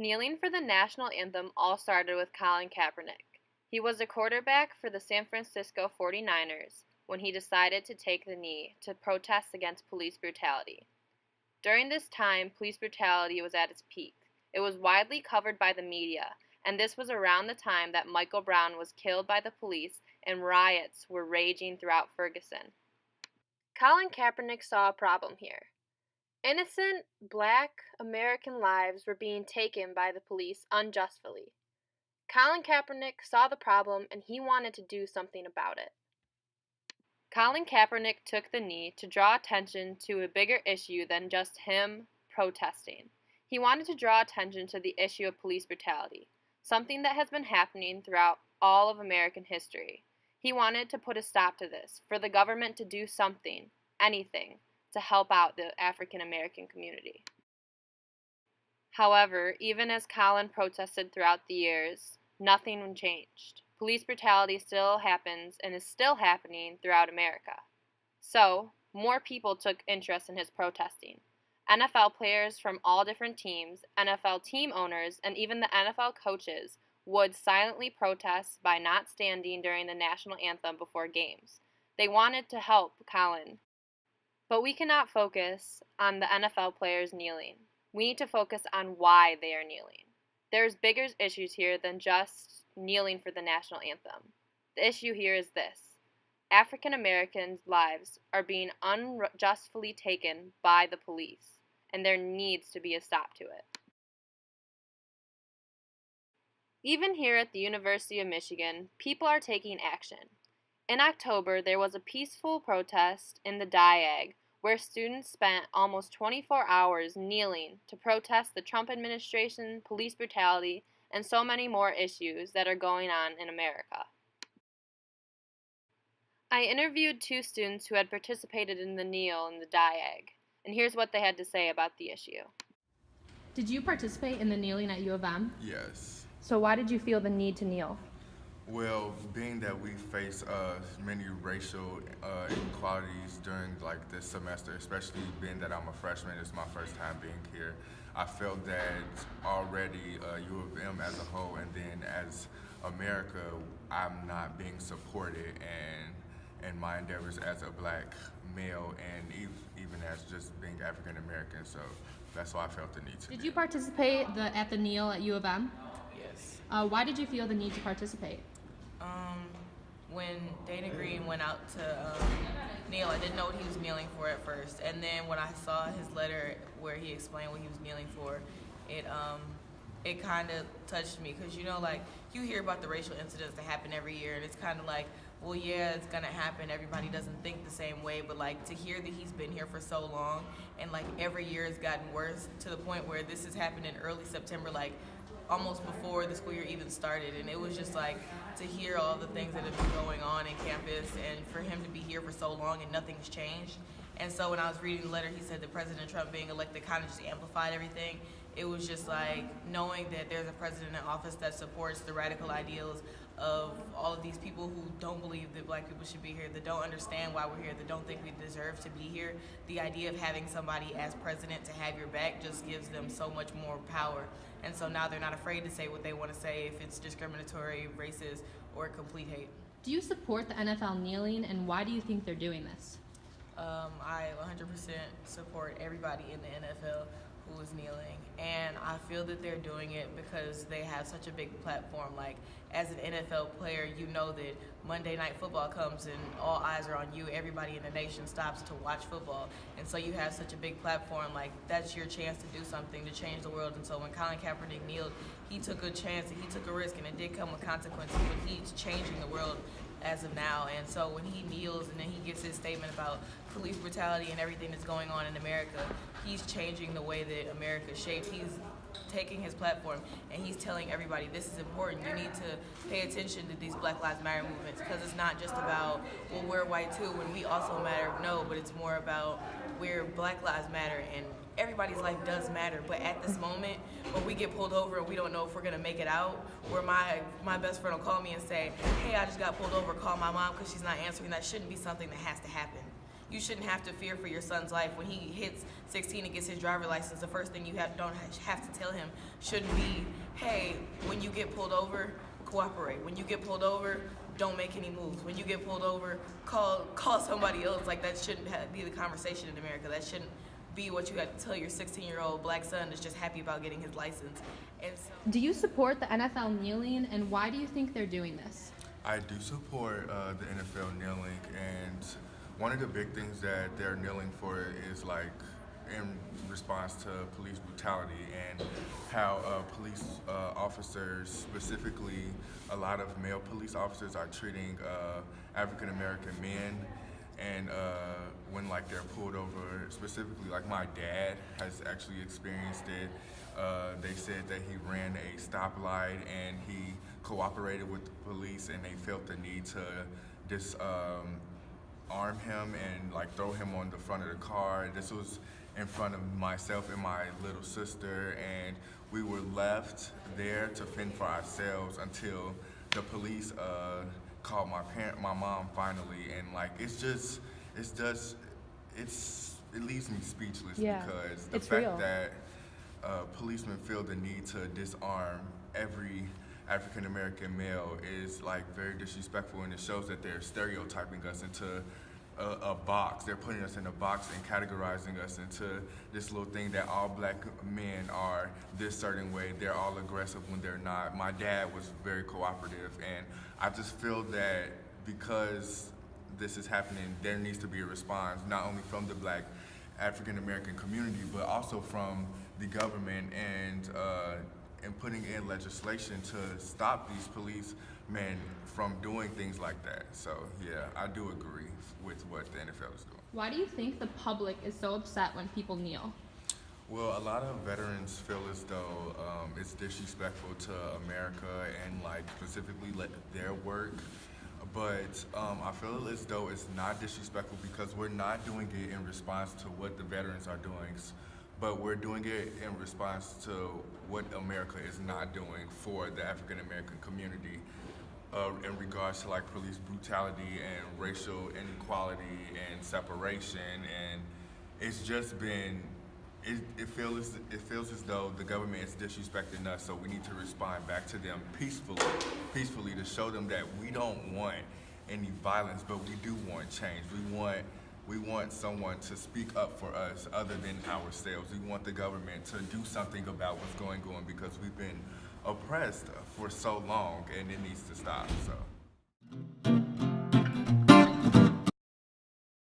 Kneeling for the national anthem all started with Colin Kaepernick. He was a quarterback for the San Francisco 49ers when he decided to take the knee to protest against police brutality. During this time, police brutality was at its peak. It was widely covered by the media, and this was around the time that Michael Brown was killed by the police and riots were raging throughout Ferguson. Colin Kaepernick saw a problem here. Innocent black American lives were being taken by the police unjustly. Colin Kaepernick saw the problem and he wanted to do something about it. Colin Kaepernick took the knee to draw attention to a bigger issue than just him protesting. He wanted to draw attention to the issue of police brutality, something that has been happening throughout all of American history. He wanted to put a stop to this, for the government to do something, anything, to help out the African American community. However, even as Colin protested throughout the years, nothing changed. Police brutality still happens and is still happening throughout America. So, more people took interest in his protesting. NFL players from all different teams, NFL team owners, and even the NFL coaches would silently protest by not standing during the national anthem before games. They wanted to help Colin. But we cannot focus on the NFL players kneeling. We need to focus on why they are kneeling. There's bigger issues here than just kneeling for the national anthem. The issue here is this: African Americans' lives are being unjustly taken by the police, and there needs to be a stop to it. Even here at the University of Michigan, people are taking action. In October, there was a peaceful protest in the Diag where students spent almost 24 hours kneeling to protest the Trump administration, police brutality, and so many more issues that are going on in America. I interviewed two students who had participated in the kneel in the Diag, and here's what they had to say about the issue. Did you participate in the kneeling at U of M? Yes. So why did you feel the need to kneel? Well, being that we face many racial inequalities during this semester, especially being that I'm a freshman, it's my first time being here, I felt that already U of M as a whole, and then as America, I'm not being supported in my endeavors as a black male, and even as just being African American. So that's why I felt the need to. Did you participate at the kneel at U of M? Yes. Why did you feel the need to participate? When Dana Green went out to kneel, I didn't know what he was kneeling for at first. And then when I saw his letter where he explained what he was kneeling for, it kind of touched me. Because, you hear about the racial incidents that happen every year, and it's kind of like, well, yeah, it's going to happen. Everybody doesn't think the same way. But, to hear that he's been here for so long, and, every year it's gotten worse to the point where this has happened in early September, almost before the school year even started. And it was just to hear all the things that have been going on in campus, and for him to be here for so long and nothing's changed. And so when I was reading the letter, he said that President Trump being elected kind of just amplified everything. It was just knowing that there's a president in office that supports the radical ideals of all of these people who don't believe that black people should be here, that don't understand why we're here, that don't think we deserve to be here. The idea of having somebody as president to have your back just gives them so much more power. And so now they're not afraid to say what they want to say, if it's discriminatory, racist, or complete hate. Do you support the NFL kneeling, and why do you think they're doing this? I 100% support everybody in the NFL who is kneeling, and I feel that they're doing it because they have such a big platform. As an NFL player, you know that Monday Night Football comes and all eyes are on you. Everybody in the nation stops to watch football, and so you have such a big platform. That's your chance to do something to change the world. And so when Colin Kaepernick kneeled, he took a chance and he took a risk, and it did come with consequences, but he's changing the world as of now. And so when he kneels and then he gives his statement about police brutality and everything that's going on in America, he's changing the way that America is shaped. He's taking his platform and he's telling everybody, this is important. You need to pay attention to these Black Lives Matter movements, because it's not just about, well, we're white too when we also matter. No, but it's more about where Black Lives Matter and everybody's life does matter. But at this moment, when we get pulled over and we don't know if we're gonna make it out, where my best friend will call me and say, hey, I just got pulled over, call my mom because she's not answering, that shouldn't be something that has to happen. you shouldn't have to fear for your son's life. When he hits 16 and gets his driver's license, the first thing you don't have to tell him shouldn't be, hey, when you get pulled over, cooperate. When you get pulled over, don't make any moves. When you get pulled over, call somebody else. Like, that shouldn't be the conversation in America. That shouldn't be what you have to tell your 16-year-old black son that's just happy about getting his license. And so, Do you support the NFL kneeling, and why do you think they're doing this? I do support the NFL kneeling, and one of the big things that they're kneeling for is like in response to police brutality and how police officers, specifically a lot of male police officers, are treating African American men. And when like they're pulled over, specifically like my dad has actually experienced it. They said that he ran a stoplight and he cooperated with the police, and they felt the need to disarm him and like throw him on the front of the car. This was in front of myself and my little sister, and we were left there to fend for ourselves until the police called my mom finally. And like it leaves me speechless, because the fact real. that policemen feel the need to disarm every African American male is like very disrespectful, and it shows that they're stereotyping us into a box. They're putting us in a box and categorizing us into this little thing that all black men are this certain way. They're all aggressive when they're not. My dad was very cooperative, and I just feel that because this is happening, there needs to be a response, not only from the black African American community, but also from the government, and putting in legislation to stop these policemen from doing things like that. So yeah, I do agree with what the NFL is doing. Why do you think the public is so upset when people kneel? Well, a lot of veterans feel as though it's disrespectful to America and like specifically their work. But I feel as though it's not disrespectful because we're not doing it in response to what the veterans are doing, but we're doing it in response to what America is not doing for the African American community in regards to like police brutality and racial inequality and separation. And it's just been, it feels as though the government is disrespecting us, so we need to respond back to them peacefully to show them that we don't want any violence, but we do want change. We want someone to speak up for us other than ourselves. We want the government to do something about what's going on, because we've been oppressed for so long, and it needs to stop. So.